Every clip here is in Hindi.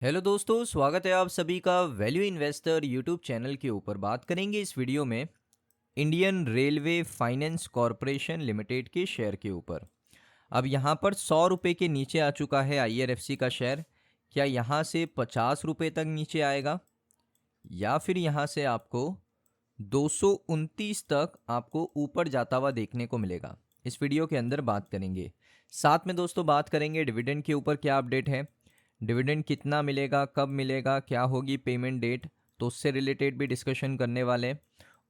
हेलो दोस्तों, स्वागत है आप सभी का वैल्यू इन्वेस्टर यूट्यूब चैनल के ऊपर। बात करेंगे इस वीडियो में Indian railway finance corporation limited के शेयर के ऊपर। अब यहाँ पर 100 रुपये के नीचे आ चुका है IRFC का शेयर। क्या यहाँ से 50 रुपये तक नीचे आएगा या फिर यहाँ से आपको 229 तक आपको ऊपर जाता हुआ देखने को मिलेगा, इस वीडियो के अंदर बात करेंगे। साथ में दोस्तों बात करेंगे डिविडेंड के ऊपर, क्या अपडेट है, डिविडेंड कितना मिलेगा, कब मिलेगा, क्या होगी पेमेंट डेट, तो उससे रिलेटेड भी डिस्कशन करने वाले हैं।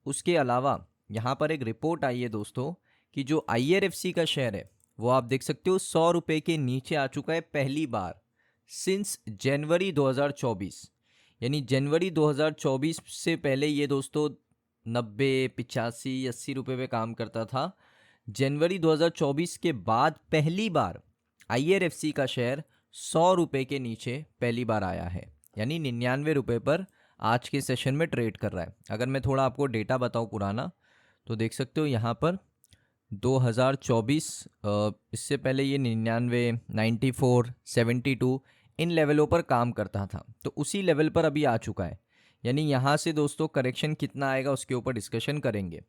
उसके अलावा यहाँ पर एक रिपोर्ट आई है दोस्तों कि जो IRFC का शेयर है वो आप देख सकते हो 100 रुपये के नीचे आ चुका है पहली बार सिंस जनवरी 2024। यानी जनवरी 2024 से पहले ये दोस्तों 90, 85, 80 रुपये पे काम करता था। जनवरी 2024 के बाद पहली बार IRFC का शेयर 100 रुपये के नीचे पहली बार आया है, यानी 99 रुपये पर आज के सेशन में ट्रेड कर रहा है। अगर मैं थोड़ा आपको डेटा बताऊं पुराना, तो देख सकते हो यहाँ पर 2024, इससे पहले ये 99, 94, 72 इन लेवलों पर काम करता था, तो उसी लेवल पर अभी आ चुका है। यानी यहाँ से दोस्तों करेक्शन कितना आएगा उसके ऊपर डिस्कशन करेंगे।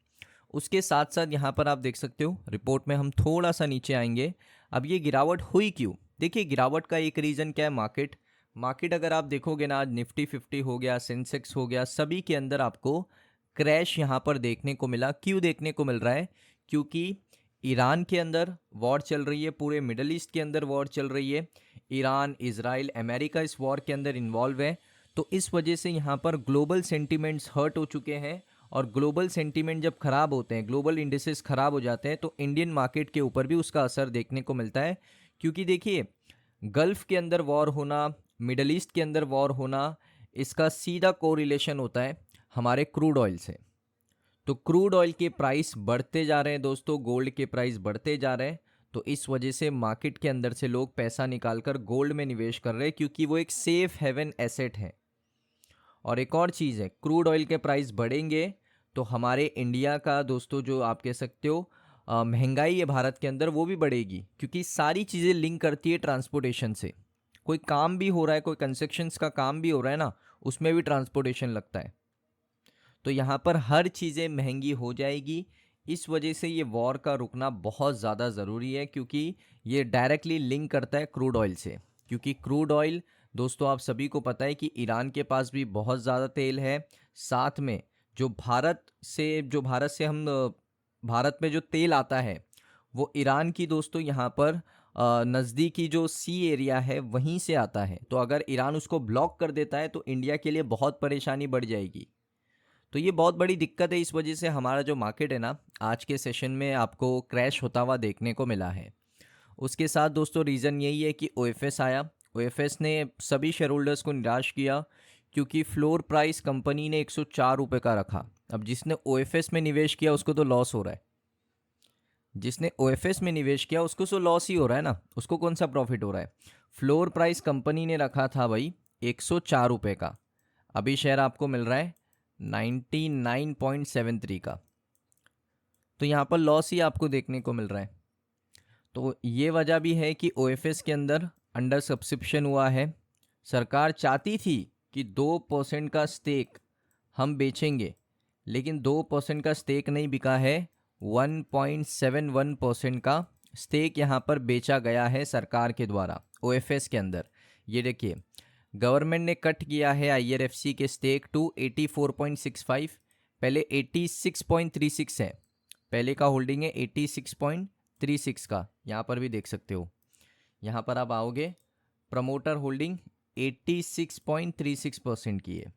उसके साथ साथ यहाँ पर आप देख सकते हो रिपोर्ट में हम थोड़ा सा नीचे आएंगे। अब ये गिरावट हुई क्यों? देखिए, गिरावट का एक रीज़न क्या है, मार्केट अगर आप देखोगे ना, आज निफ्टी 50 हो गया, सेंसेक्स हो गया, सभी के अंदर आपको क्रैश यहाँ पर देखने को मिला। क्यों देखने को मिल रहा है? क्योंकि ईरान के अंदर वॉर चल रही है, पूरे मिडल ईस्ट के अंदर वॉर चल रही है। ईरान, इजराइल, अमेरिका इस वॉर के अंदर इन्वॉल्व है। तो इस वजह से यहाँ पर ग्लोबल सेंटिमेंट्स हर्ट हो चुके हैं, और ग्लोबल सेंटीमेंट जब खराब होते हैं, ग्लोबल इंडिसेस खराब हो जाते हैं, तो इंडियन मार्केट के ऊपर भी उसका असर देखने को मिलता है। क्योंकि देखिए, गल्फ के अंदर वॉर होना, मिडल ईस्ट के अंदर वॉर होना, इसका सीधा कोरिलेशन होता है हमारे क्रूड ऑयल से। तो क्रूड ऑयल के प्राइस बढ़ते जा रहे हैं दोस्तों, गोल्ड के प्राइस बढ़ते जा रहे हैं। तो इस वजह से मार्केट के अंदर से लोग पैसा निकालकर गोल्ड में निवेश कर रहे हैं, क्योंकि वो एक सेफ हेवन एसेट है। और एक और चीज़ है, क्रूड ऑयल के प्राइस बढ़ेंगे तो हमारे इंडिया का दोस्तों जो आप कह सकते हो महंगाई है भारत के अंदर, वो भी बढ़ेगी, क्योंकि सारी चीज़ें लिंक करती है ट्रांसपोर्टेशन से। कोई काम भी हो रहा है, कोई कंस्ट्रक्शंस का काम भी हो रहा है ना, उसमें भी ट्रांसपोर्टेशन लगता है। तो यहाँ पर हर चीज़ें महंगी हो जाएगी। इस वजह से ये वॉर का रुकना बहुत ज़्यादा ज़रूरी है, क्योंकि ये डायरेक्टली लिंक करता है क्रूड ऑयल से। क्योंकि क्रूड ऑयल दोस्तों आप सभी को पता है कि ईरान के पास भी बहुत ज़्यादा तेल है। साथ में जो भारत से हम भारत में जो तेल आता है वो ईरान की दोस्तों यहाँ पर नज़दीकी जो सी एरिया है वहीं से आता है। तो अगर ईरान उसको ब्लॉक कर देता है तो इंडिया के लिए बहुत परेशानी बढ़ जाएगी। तो ये बहुत बड़ी दिक्कत है। इस वजह से हमारा जो मार्केट है ना, आज के सेशन में आपको क्रैश होता हुआ देखने को मिला है। उसके साथ दोस्तों रीज़न यही है कि OFS आया। OFS ने सभी शेयर होल्डर्स को निराश किया, क्योंकि फ्लोर प्राइस कंपनी ने 104 रुपये का रखा। अब जिसने OFS में निवेश किया उसको तो लॉस हो रहा है, जिसने OFS में निवेश किया उसको तो लॉस ही हो रहा है ना, उसको कौन सा प्रॉफिट हो रहा है। फ्लोर प्राइस कंपनी ने रखा था भाई 104 रुपये का, अभी शेयर आपको मिल रहा है 99.73 का। तो यहाँ पर लॉस ही आपको देखने को मिल रहा है। तो ये वजह भी है कि OFS के अंदर अंडर सब्सक्रिप्शन हुआ है। सरकार चाहती थी कि 2% का स्टेक हम बेचेंगे, लेकिन 2% का स्टेक नहीं बिका है, 1.71% का स्टेक यहाँ पर बेचा गया है सरकार के द्वारा OFS के अंदर। ये देखिए, गवर्नमेंट ने कट किया है IRFC के स्टेक टू 84.65। पहले 86.36 है, पहले का होल्डिंग है 86.36 का। यहाँ पर भी देख सकते हो, यहाँ पर आप आओगे, प्रमोटर होल्डिंग 86.36% की है,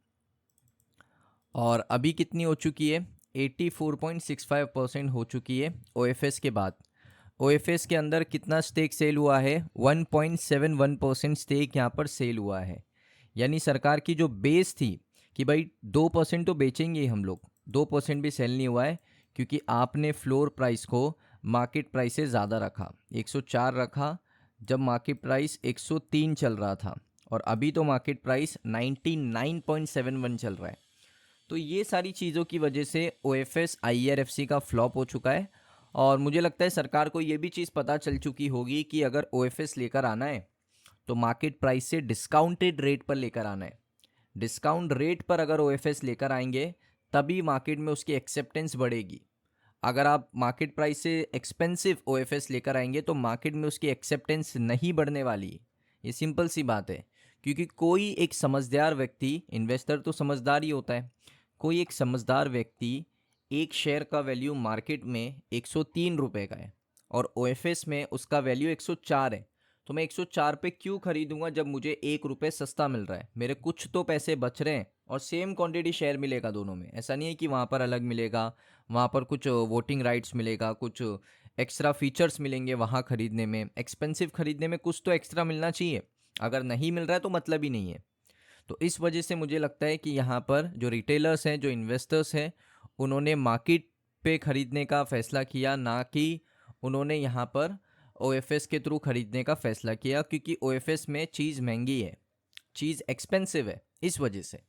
और अभी कितनी हो चुकी है, 84.65% हो चुकी है OFS के बाद। OFS के अंदर कितना स्टेक सेल हुआ है, 1.71% स्टेक यहाँ पर सेल हुआ है। यानी सरकार की जो बेस थी कि भाई 2% तो बेचेंगे हम लोग, 2% भी सेल नहीं हुआ है, क्योंकि आपने फ्लोर प्राइस को मार्केट प्राइस से ज़्यादा रखा, 104 रखा जब मार्केट प्राइस 103 चल रहा था, और अभी तो मार्केट प्राइस 99.71 चल रहा है। तो ये सारी चीज़ों की वजह से OFS IRFC का फ्लॉप हो चुका है। और मुझे लगता है सरकार को ये भी चीज़ पता चल चुकी होगी कि अगर OFS लेकर आना है तो मार्केट प्राइस से डिस्काउंटेड रेट पर लेकर आना है। डिस्काउंट रेट पर अगर OFS लेकर आएंगे तभी मार्केट में उसकी एक्सेप्टेंस बढ़ेगी। अगर आप मार्केट प्राइस से एक्सपेंसिव OFS लेकर आएंगे तो मार्केट में उसकी एक्सेप्टेंस नहीं बढ़ने वाली। ये सिंपल सी बात है, क्योंकि कोई एक समझदार व्यक्ति, इन्वेस्टर तो समझदार ही होता है, कोई एक समझदार व्यक्ति एक शेयर का वैल्यू मार्केट में 103 रुपये का है और OFS में उसका वैल्यू 104 है, तो मैं 104 पे क्यों खरीदूंगा जब मुझे 1 रुपये सस्ता मिल रहा है। मेरे कुछ तो पैसे बच रहे हैं और सेम क्वांटिटी शेयर मिलेगा दोनों में। ऐसा नहीं है कि वहाँ पर अलग मिलेगा, वहाँ पर कुछ वोटिंग राइट्स मिलेगा, कुछ एक्स्ट्रा फीचर्स मिलेंगे वहाँ खरीदने में। एक्सपेंसिव खरीदने में कुछ तो एक्स्ट्रा मिलना चाहिए, अगर नहीं मिल रहा है तो मतलब ही नहीं है। तो इस वजह से मुझे लगता है कि यहाँ पर जो रिटेलर्स हैं, जो इन्वेस्टर्स हैं, उन्होंने मार्केट पे खरीदने का फ़ैसला किया, ना कि उन्होंने यहाँ पर OFS के थ्रू खरीदने का फ़ैसला किया, क्योंकि OFS में चीज़ महंगी है, चीज़ एक्सपेंसिव है, इस वजह से।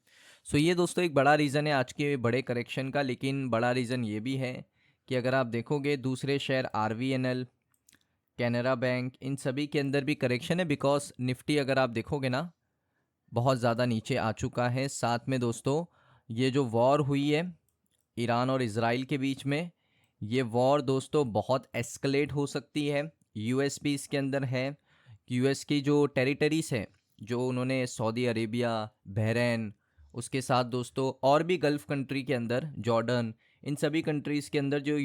सो ये दोस्तों एक बड़ा रीज़न है आज के बड़े करेक्शन का। लेकिन बड़ा रीज़न ये भी है कि अगर आप देखोगे दूसरे शेयर RVNL, कैनरा बैंक, इन सभी के अंदर भी करेक्शन है, बिकॉज निफ्टी अगर आप देखोगे ना बहुत ज़्यादा नीचे आ चुका है। साथ में दोस्तों ये जो वॉर हुई है ईरान और इजराइल के बीच में, ये वॉर दोस्तों बहुत एस्केलेट हो सकती है। US भी इसके अंदर है। US की जो टेरिटरीज है, जो उन्होंने सऊदी अरेबिया, बहरीन, उसके साथ दोस्तों और भी गल्फ़ कंट्री के अंदर, जॉर्डन, इन सभी कंट्रीज़ के अंदर जो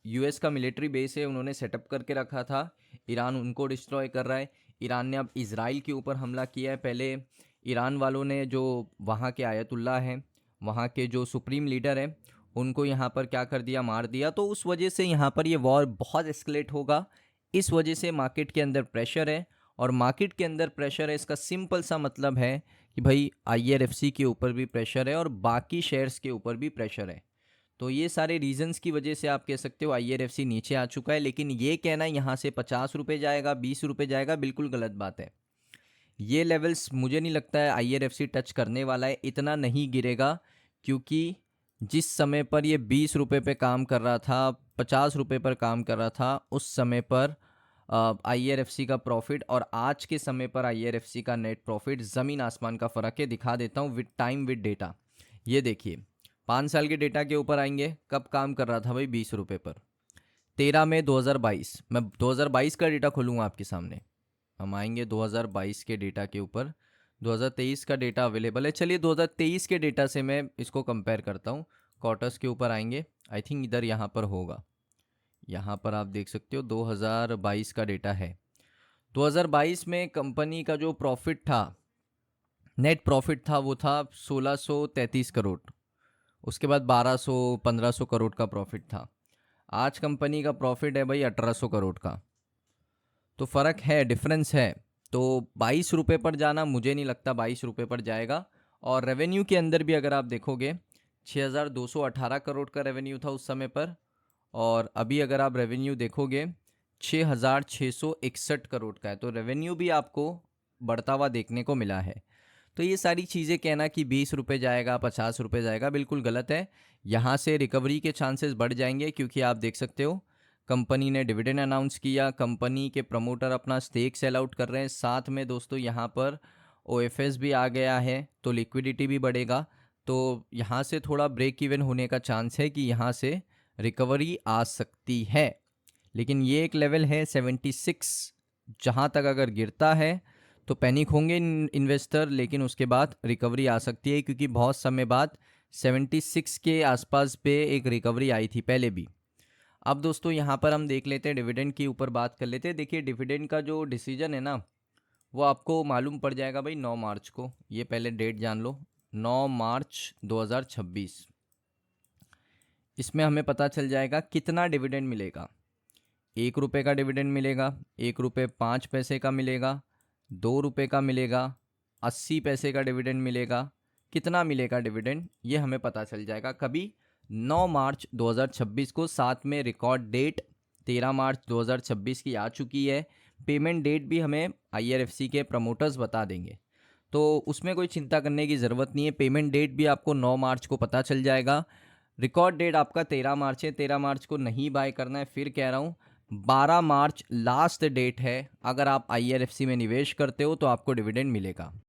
US का मिलिट्री बेस है उन्होंने सेटअप करके रखा था। ईरान उनको डिस्ट्रॉय कर रहा है। ईरान ने अब इजराइल के ऊपर हमला किया है। पहले ईरान वालों ने जो वहाँ के आयतुल्ला हैं, वहाँ के जो सुप्रीम लीडर हैं, उनको यहाँ पर क्या कर दिया, मार दिया। तो उस वजह से यहाँ पर ये वॉर बहुत एस्केलेट होगा। इस वजह से मार्केट के अंदर प्रेशर है, और मार्केट के अंदर प्रेशर है इसका सिंपल सा मतलब है कि भाई IRFC के ऊपर भी प्रेशर है और बाकी शेयर्स के ऊपर भी प्रेशर है। तो ये सारे रीजंस की वजह से आप कह सकते हो IRFC नीचे आ चुका है। लेकिन ये कहना यहाँ से 50 रुपये जाएगा, 20 रुपये जाएगा, बिल्कुल गलत बात है। ये लेवल्स मुझे नहीं लगता है IRFC टच करने वाला है, इतना नहीं गिरेगा। क्योंकि जिस समय पर ये 20 रुपये पे काम कर रहा था, 50 रुपये पर काम कर रहा था, उस समय पर IRFC का प्रॉफिट और आज के समय पर IRFC का नेट प्रॉफिट ज़मीन आसमान का फ़र्क है। दिखा देता हूँ विद टाइम विद डेटा। ये देखिए 5 साल के डेटा के ऊपर आएंगे। कब काम कर रहा था भाई 20 रुपये पर? 13 मई 2022। मैं 2022 का डेटा खोलूँगा आपके सामने। हम आएंगे 2022 के डेटा के ऊपर। 2023 का डेटा अवेलेबल है। चलिए 2023 के डेटा से मैं इसको कंपेयर करता हूँ। क्वार्टर्स के ऊपर आएंगे, आई थिंक इधर यहाँ पर होगा। यहाँ पर आप देख सकते हो 2022 का डेटा है। 2022 में कंपनी का जो प्रॉफिट था, नेट प्रॉफिट था, वो था 1633 करोड़। उसके बाद 1200-1500 करोड़ का प्रॉफिट था। आज कंपनी का प्रॉफिट है भाई 1800 करोड़ का। तो फ़र्क है, डिफरेंस है। तो 22 रुपये पर जाना मुझे नहीं लगता 22 रुपये पर जाएगा। और रेवेन्यू के अंदर भी अगर आप देखोगे 6218 करोड़ का रेवेन्यू था उस समय पर, और अभी अगर आप रेवेन्यू देखोगे 6661 करोड़ का है। तो रेवेन्यू भी आपको बढ़ता हुआ देखने को मिला है। तो ये सारी चीज़ें कहना कि 20 रुपये जाएगा, 50 रुपये जाएगा, बिल्कुल गलत है। यहाँ से रिकवरी के चांसेस बढ़ जाएंगे, क्योंकि आप देख सकते हो कंपनी ने डिविडेंड अनाउंस किया, कंपनी के प्रमोटर अपना स्टेक सेल आउट कर रहे हैं। साथ में दोस्तों यहाँ पर OFS भी आ गया है, तो लिक्विडिटी भी बढ़ेगा। तो यहाँ से थोड़ा ब्रेक इवन होने का चांस है कि यहाँ से रिकवरी आ सकती है। लेकिन ये एक लेवल है 76, जहाँ तक अगर गिरता है तो पैनिक होंगे इन्वेस्टर, लेकिन उसके बाद रिकवरी आ सकती है, क्योंकि बहुत समय बाद 76 के आसपास पे एक रिकवरी आई थी पहले भी। अब दोस्तों यहाँ पर हम देख लेते हैं, डिविडेंड के ऊपर बात कर लेते हैं। देखिए डिविडेंड का जो डिसीजन है ना, वो आपको मालूम पड़ जाएगा भाई 9 मार्च को। ये पहले डेट जान लो, 9 मार्च 2026। इसमें हमें पता चल जाएगा कितना डिविडेंड मिलेगा। 1 रुपये का डिविडेंड मिलेगा, 1 रुपये 5 पैसे का मिलेगा, 2 रुपये का मिलेगा, 80 पैसे का डिविडेंड मिलेगा। कितना मिलेगा डिविडेंड ये हमें पता चल जाएगा कभी 9 मार्च 2026 को। साथ में रिकॉर्ड डेट 13 मार्च 2026 की आ चुकी है। पेमेंट डेट भी हमें IRFC के प्रमोटर्स बता देंगे, तो उसमें कोई चिंता करने की ज़रूरत नहीं है। पेमेंट डेट भी आपको 9 मार्च को पता चल जाएगा। रिकॉर्ड डेट आपका 13 मार्च है। 13 मार्च को नहीं बाय करना है, फिर कह रहा हूँ 12 मार्च लास्ट डेट है। अगर आप IRFC में निवेश करते हो तो आपको डिविडेंड मिलेगा।